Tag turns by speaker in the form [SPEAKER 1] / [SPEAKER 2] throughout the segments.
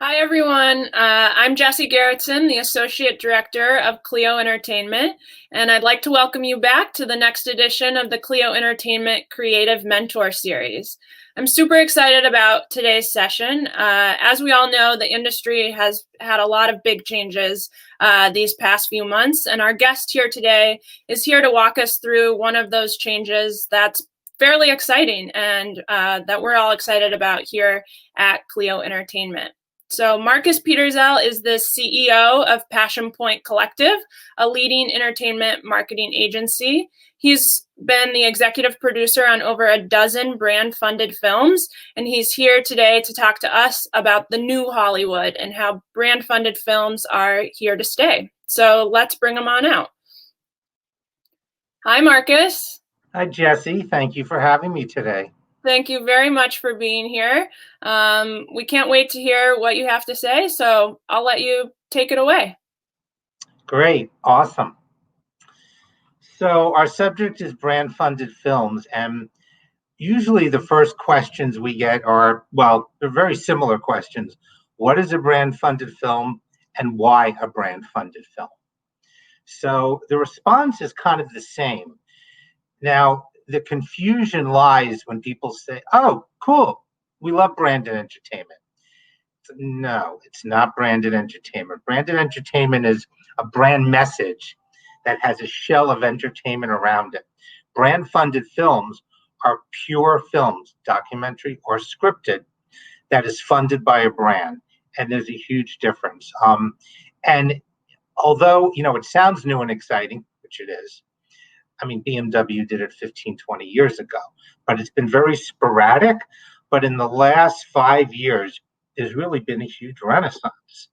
[SPEAKER 1] Hi, everyone. I'm Jessie Garrettson, the Associate Director of Clio Entertainment, and I'd like to welcome you back to the next edition of the Clio Entertainment Creative Mentor Series. I'm super excited about today's session. As we all know, the industry has had a lot of big changes these past few months, and our guest here today is here to walk us through one of those changes that's fairly exciting and that we're all excited about here at Clio Entertainment. So Marcus Peterzell is the CEO of Passion Point Collective, a leading entertainment marketing agency. He's been the executive producer on over a dozen brand-funded films, and he's here today to talk to us about the new Hollywood and how brand-funded films are here to stay. So let's bring him on out. Hi, Marcus.
[SPEAKER 2] Hi, Jessie. Thank you for having me today.
[SPEAKER 1] Thank you very much for being here. We can't wait to hear what you have to say, so I'll let you take it away.
[SPEAKER 2] Great. Awesome. So our subject is brand-funded films, and usually the first questions we get are, well, they're very similar questions. What is a brand-funded film, and why a brand-funded film? So the response is kind of the same. Now, the confusion lies when people say, oh, cool, we love branded entertainment. No, it's not branded entertainment. Branded entertainment is a brand message that has a shell of entertainment around it. Brand funded films are pure films, documentary or scripted, that is funded by a brand. And there's a huge difference. And although, it sounds new and exciting, which it is, I mean, BMW did it 15, 20 years ago, but it's been very sporadic. But in the last 5 years, there's really been a huge renaissance.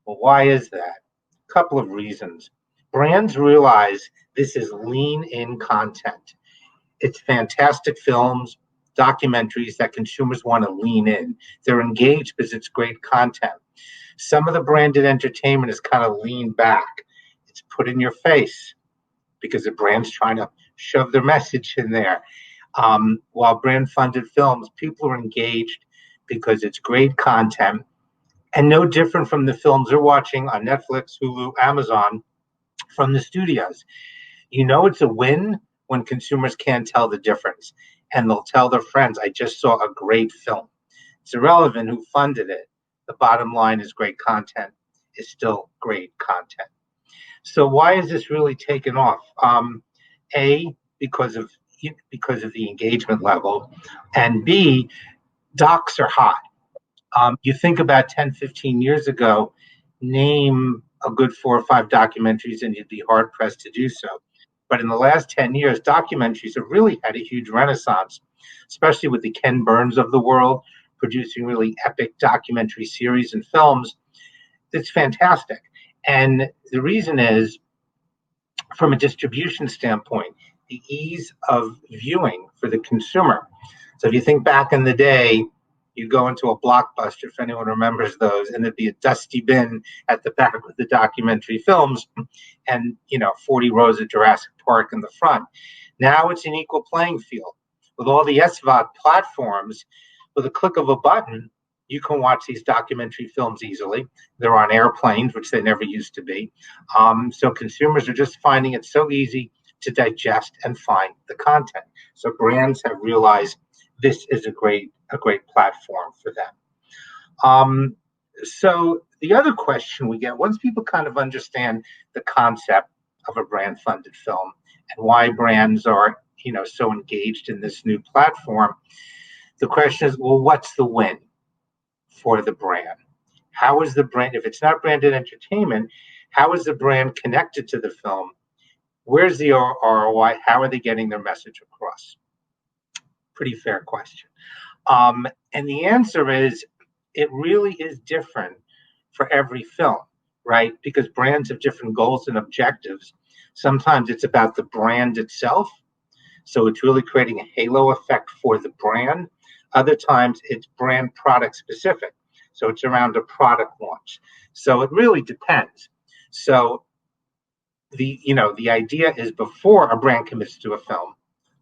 [SPEAKER 2] Well, why is that? A couple of reasons. Brands realize this is lean in content. It's fantastic films, documentaries that consumers want to lean in. They're engaged because it's great content. Some of the branded entertainment is kind of lean back. It's put in your face, because the brand's trying to shove their message in there. While brand-funded films, people are engaged because it's great content, and no different from the films they're watching on Netflix, Hulu, Amazon, from the studios. It's a win when consumers can't tell the difference, and they'll tell their friends, I just saw a great film. It's irrelevant who funded it. The bottom line is great content is still great content. So why is this really taken off? A, because of the engagement level, and B, docs are hot. You think about 10, 15 years ago, name a good 4 or 5 documentaries and you'd be hard pressed to do so. But in the last 10 years, documentaries have really had a huge renaissance, especially with the Ken Burns of the world producing really epic documentary series and films. It's fantastic. And the reason is, from a distribution standpoint, the ease of viewing for the consumer. So if you think back in the day, you go into a Blockbuster, if anyone remembers those, and there'd be a dusty bin at the back with the documentary films and, 40 rows of Jurassic Park in the front. Now it's an equal playing field. With all the SVOD platforms, with a click of a button, you can watch these documentary films easily. They're on airplanes, which they never used to be. So consumers are just finding it so easy to digest and find the content. So brands have realized this is a great platform for them. So the other question we get, once people kind of understand the concept of a brand-funded film and why brands are, so engaged in this new platform, the question is, well, what's the win for the brand? How is the brand, if it's not branded entertainment, how is the brand connected to the film? Where's the ROI? How are they getting their message across? Pretty fair question. And the answer is, it really is different for every film, right? Because brands have different goals and objectives. Sometimes it's about the brand itself. So it's really creating a halo effect for the brand. Other times it's brand product specific. So it's around a product launch. So it really depends. So the idea is, before a brand commits to a film,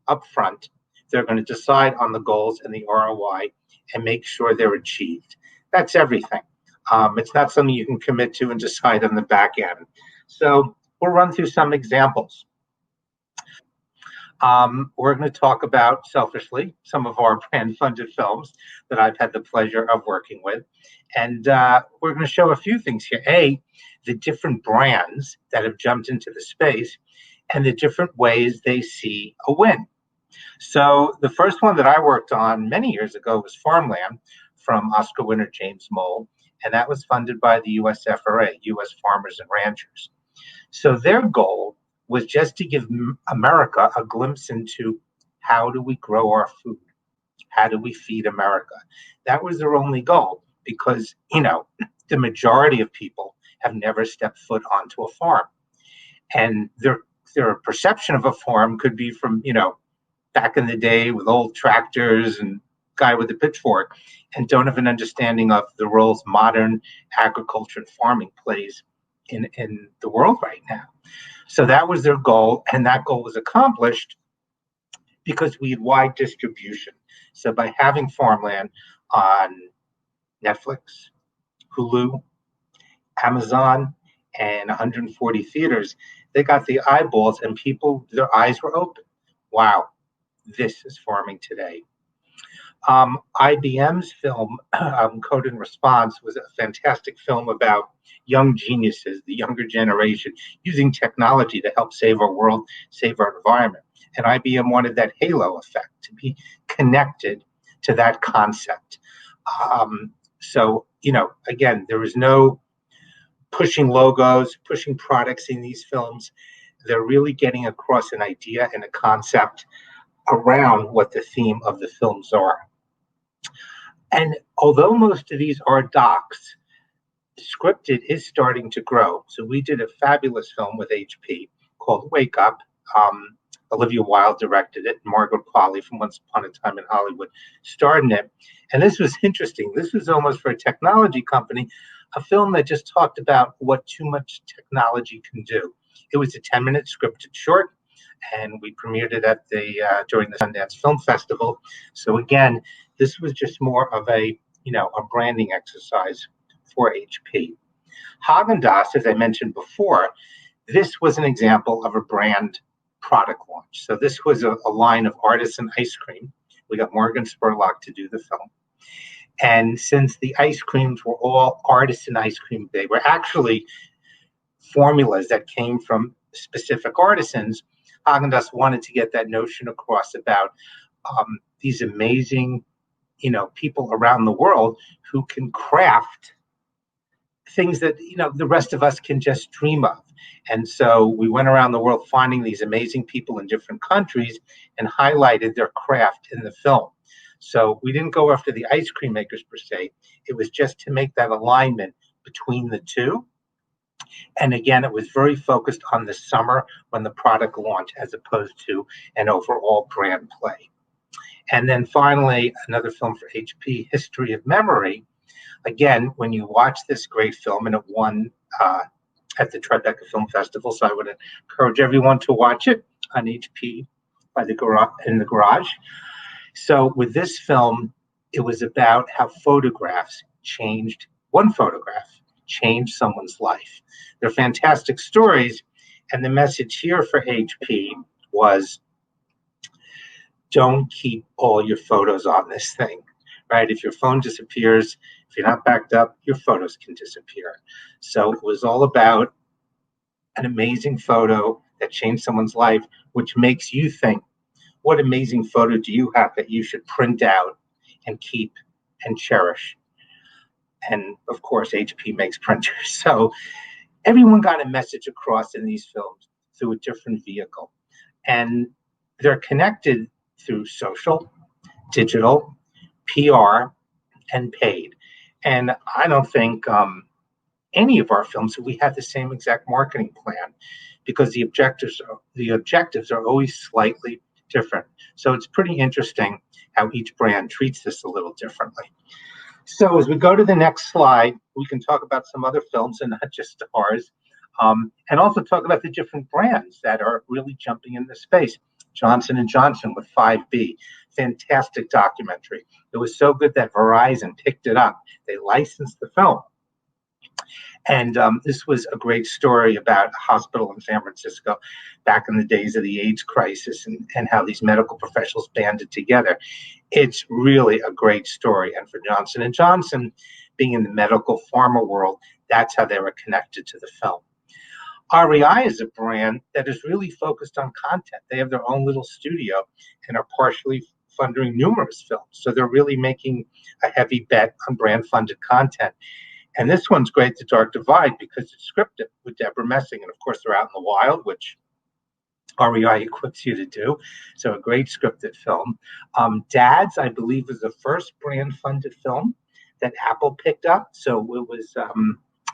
[SPEAKER 2] upfront, they're going to decide on the goals and the ROI and make sure they're achieved. That's everything. It's not something you can commit to and decide on the back end. So we'll run through some examples. We're going to talk about, selfishly, some of our brand-funded films that I've had the pleasure of working with. And we're going to show a few things here. A, the different brands that have jumped into the space and the different ways they see a win. So the first one that I worked on many years ago was Farmland from Oscar winner James Mole, and that was funded by the USFRA, U.S. Farmers and Ranchers. So their goal was just to give America a glimpse into how do we grow our food? How do we feed America? That was their only goal because, the majority of people have never stepped foot onto a farm. And their perception of a farm could be from, back in the day with old tractors and guy with a pitchfork, and don't have an understanding of the roles modern agriculture and farming plays in the world right now. So that was their goal, and that goal was accomplished because we had wide distribution. So by having Farmland on Netflix, Hulu, Amazon, and 140 theaters, they got the eyeballs, and their eyes were open. Wow, this is farming today. IBM's film, Code and Response, was a fantastic film about young geniuses, the younger generation, using technology to help save our world, save our environment. And IBM wanted that halo effect, to be connected to that concept. So, again, there was no pushing logos, pushing products in these films. They're really getting across an idea and a concept around what the theme of the films are. And although most of these are docs, scripted is starting to grow. So we did a fabulous film with HP called Wake Up. Olivia Wilde directed it. Margaret Qualley from Once Upon a Time in Hollywood starred in it. And this was interesting. This was almost for a technology company, a film that just talked about what too much technology can do. It was a 10-minute scripted short, and we premiered it at during the Sundance Film Festival. So again, this was just more of a branding exercise for HP. Haagen-Dazs, as I mentioned before, this was an example of a brand product launch. So this was a line of artisan ice cream. We got Morgan Spurlock to do the film. And since the ice creams were all artisan ice cream, they were actually formulas that came from specific artisans. Haagen-Dazs wanted to get that notion across about these amazing, people around the world who can craft things that the rest of us can just dream of. And so we went around the world finding these amazing people in different countries and highlighted their craft in the film. So we didn't go after the ice cream makers per se. It was just to make that alignment between the two. And again, it was very focused on the summer when the product launched, as opposed to an overall brand play. And then finally, another film for HP, History of Memory. Again, when you watch this great film, and it won at the Tribeca Film Festival, so I would encourage everyone to watch it on HP in the garage. So with this film, it was about how one photograph changed someone's life. They're fantastic stories, and the message here for HP was, don't keep all your photos on this thing, right? If your phone disappears, if you're not backed up, your photos can disappear. So it was all about an amazing photo that changed someone's life, which makes you think, what amazing photo do you have that you should print out and keep and cherish? And of course, HP makes printers. So everyone got a message across in these films through a different vehicle. And they're connected through social, digital, PR, and paid. And I don't think any of our films, we had the same exact marketing plan, because the objectives are always slightly different. So it's pretty interesting how each brand treats this a little differently. So as we go to the next slide, we can talk about some other films and not just ours, and also talk about the different brands that are really jumping in the space. Johnson & Johnson with 5B, fantastic documentary. It was so good that Verizon picked it up. They licensed the film. And this was a great story about a hospital in San Francisco back in the days of the AIDS crisis, and how these medical professionals banded together. It's really a great story. And for Johnson and Johnson, being in the medical pharma world, that's how they were connected to the film. REI is a brand that is really focused on content. They have their own little studio and are partially funding numerous films. So they're really making a heavy bet on brand funded content. And this one's great, The Dark Divide, because it's scripted with Deborah Messing. And of course, they're out in the wild, which REI equips you to do. So a great scripted film. Dads, I believe, is the first brand funded film that Apple picked up. So it was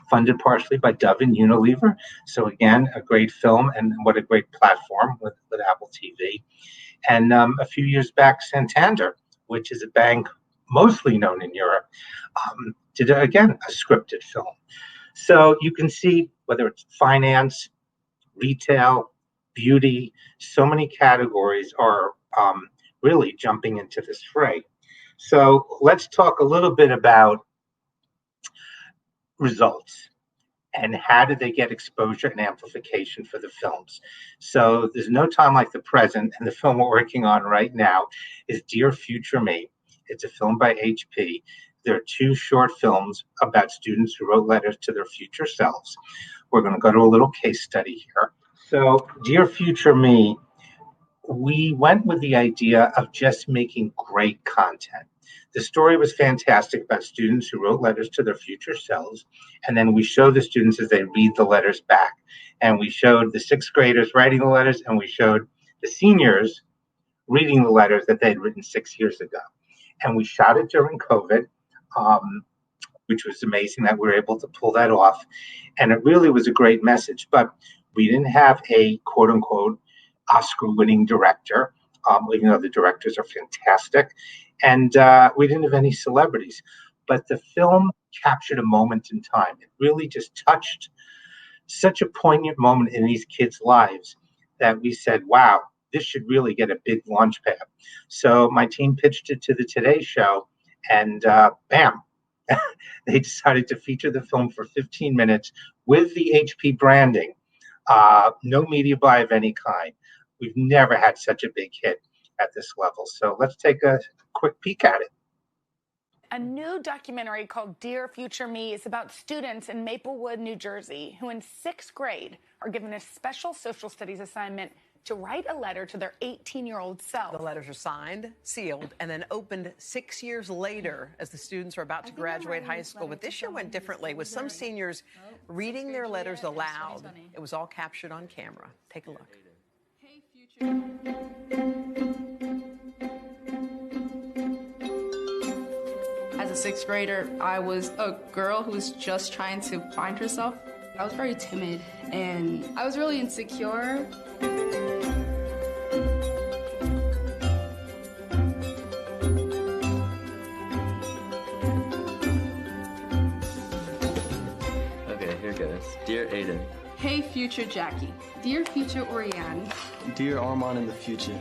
[SPEAKER 2] funded partially by Dove and Unilever. So again, a great film, and what a great platform with Apple TV. And a few years back, Santander, which is a bank mostly known in Europe, did again a scripted film. So you can see whether it's finance, retail, beauty, so many categories are really jumping into this fray. So let's talk a little bit about results and how did they get exposure and amplification for the films. So there's no time like the present, and the film we're working on right now is Dear Future Me. It's a film by HP. There are two short films about students who wrote letters to their future selves. We're going to go to a little case study here. So Dear Future Me, we went with the idea of just making great content. The story was fantastic about students who wrote letters to their future selves, and then we showed the students as they read the letters back. And we showed the sixth graders writing the letters, and we showed the seniors reading the letters that they'd written 6 years ago. And we shot it during COVID, which was amazing that we were able to pull that off. And it really was a great message, but we didn't have a quote unquote Oscar-winning director, even though the directors are fantastic. And we didn't have any celebrities. But the film captured a moment in time. It really just touched such a poignant moment in these kids' lives that we said, wow, this should really get a big launch pad. So my team pitched it to the Today Show, and bam, they decided to feature the film for 15 minutes with the HP branding. No media buy of any kind. We've never had such a big hit at this level. So let's take a quick peek at it.
[SPEAKER 3] A new documentary called Dear Future Me is about students in Maplewood, New Jersey, who in sixth grade are given a special social studies assignment to write a letter to their 18-year-old self.
[SPEAKER 4] The letters are signed, sealed, and then opened 6 years later as the students are about to graduate high school. But this year went differently, with some seniors reading their letters aloud. It was all captured on camera. Take a look.
[SPEAKER 5] As a sixth grader, I was a girl who was just trying to find herself. I was very timid and I was really insecure.
[SPEAKER 6] Okay, here goes. Dear Aiden.
[SPEAKER 5] Hey, future Jackie. Dear future Oriane.
[SPEAKER 7] Dear Armand in the future.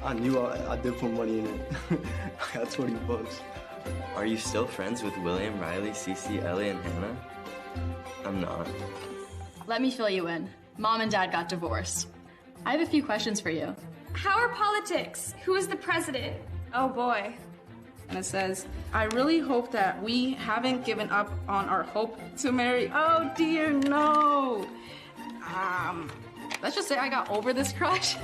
[SPEAKER 7] I knew I did put money in it. I got 20 bucks.
[SPEAKER 6] Are you still friends with William, Riley, Cece, Ellie, and Hannah? I'm not.
[SPEAKER 8] Let me fill you in. Mom and Dad got divorced. I have a few questions for you.
[SPEAKER 9] How are politics? Who is the president? Oh boy.
[SPEAKER 5] And it says, I really hope that we haven't given up on our hope to marry. Oh dear, no. Let's just say I got over this crush.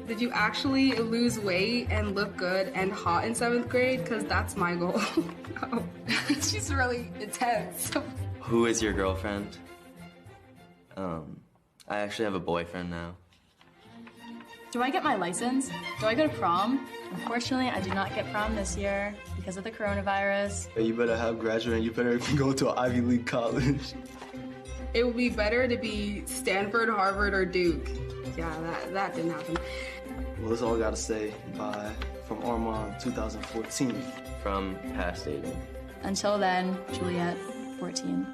[SPEAKER 5] Did you actually lose weight and look good and hot in 7th grade? Because that's my goal. No. She's really intense.
[SPEAKER 6] Who is your girlfriend? I actually have a boyfriend now.
[SPEAKER 8] Do I get my license? Do I go to prom? Unfortunately, I do not get prom this year because of the coronavirus.
[SPEAKER 7] You better have graduated. You better go to an Ivy League college.
[SPEAKER 5] It would be better to be Stanford, Harvard, or Duke. Yeah, that didn't happen.
[SPEAKER 7] Well, that's all I gotta say. Bye. From Armand, 2014.
[SPEAKER 6] From past Aiden.
[SPEAKER 8] Until then, Juliet, 14.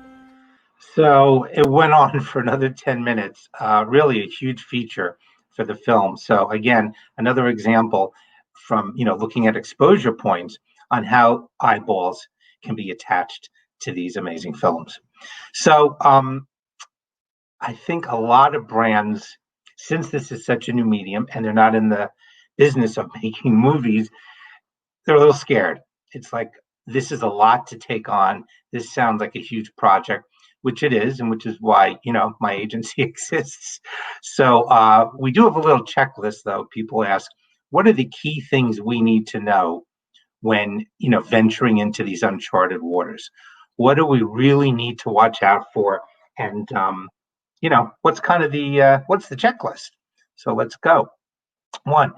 [SPEAKER 2] So it went on for another 10 minutes. Really a huge feature for the film. So again, another example from looking at exposure points on how eyeballs can be attached to these amazing films. So I think a lot of brands, since this is such a new medium and they're not in the business of making movies, they're a little scared. It's like, this is a lot to take on. This sounds like a huge project, which it is, and which is why, my agency exists. So we do have a little checklist, though. People ask, what are the key things we need to know when, venturing into these uncharted waters? What do we really need to watch out for? And, what's kind of what's the checklist? So let's go. One,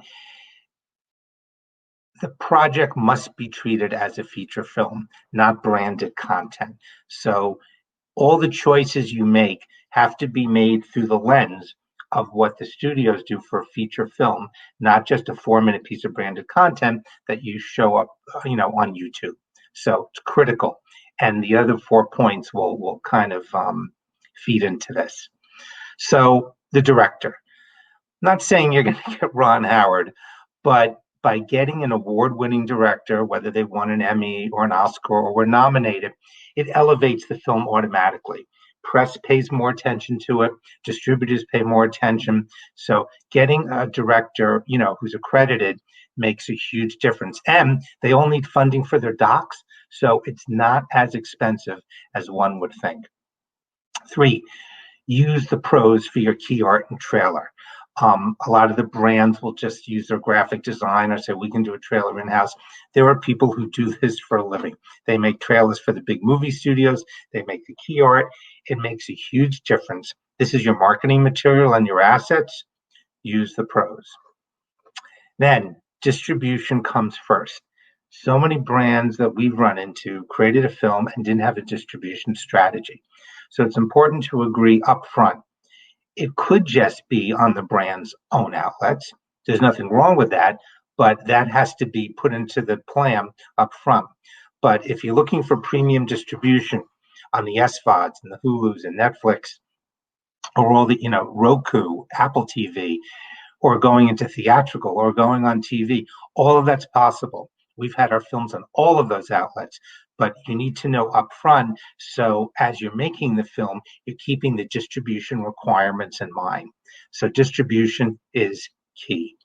[SPEAKER 2] the project must be treated as a feature film, not branded content. So all the choices you make have to be made through the lens of what the studios do for a feature film, not just a 4-minute piece of branded content that you show up, on YouTube. So it's critical. And the other 4 points will kind of feed into this. So the director, not saying you're going to get Ron Howard, but by getting an award-winning director, whether they won an Emmy or an Oscar or were nominated, it elevates the film automatically. Press pays more attention to it. Distributors pay more attention. So getting a director, who's accredited makes a huge difference. And they all need funding for their docs, so it's not as expensive as one would think. 3, use the pros for your key art and trailer. A lot of the brands will just use their graphic design or say, we can do a trailer in-house. There are people who do this for a living. They make trailers for the big movie studios. They make the key art. It makes a huge difference. This is your marketing material and your assets. Use the pros. Then distribution comes first. So many brands that we've run into created a film and didn't have a distribution strategy. So it's important to agree upfront. It could just be on the brand's own outlets. There's nothing wrong with that, but that has to be put into the plan up front. But if you're looking for premium distribution on the SVODs and the Hulus and Netflix, or all the, Roku, Apple TV, or going into theatrical or going on TV, all of that's possible. We've had our films on all of those outlets, but you need to know upfront. So as you're making the film, you're keeping the distribution requirements in mind. So distribution is key.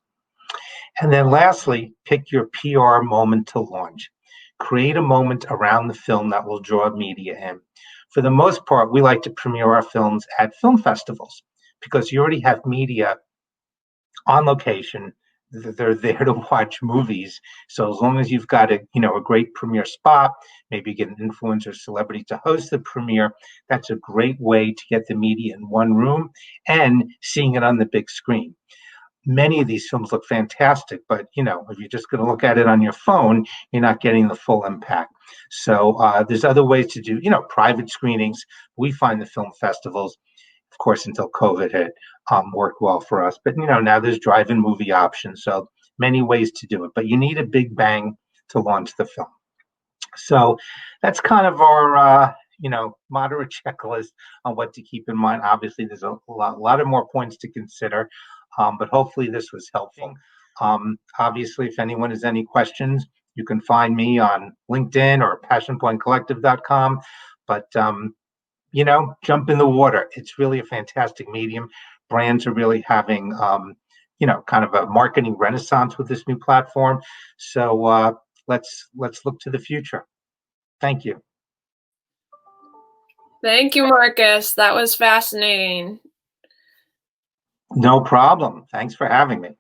[SPEAKER 2] And then lastly, pick your PR moment to launch. Create a moment around the film that will draw media in. For the most part, we like to premiere our films at film festivals because you already have media on location. They're there to watch movies. So as long as you've got a great premiere spot, maybe get an influencer celebrity to host the premiere, that's a great way to get the media in one room and seeing it on the big screen. Many of these films look fantastic, but if you're just going to look at it on your phone, you're not getting the full impact. So there's other ways to do, private screenings. We find the film festivals, of course, until COVID hit, worked well for us. But now there's drive-in movie options, so many ways to do it. But you need a big bang to launch the film. So that's kind of our moderate checklist on what to keep in mind. Obviously, there's a lot of more points to consider, but hopefully this was helpful. Obviously, if anyone has any questions, you can find me on LinkedIn or passionpointcollective.com. But jump in the water. It's really a fantastic medium. Brands are really having, kind of a marketing renaissance with this new platform. So let's look to the future. Thank you.
[SPEAKER 1] Thank you, Marcus. That was fascinating.
[SPEAKER 2] No problem. Thanks for having me.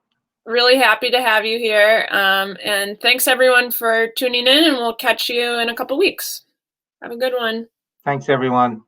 [SPEAKER 1] Really happy to have you here. And thanks everyone for tuning in, and we'll catch you in a couple weeks. Have a good one.
[SPEAKER 2] Thanks, everyone.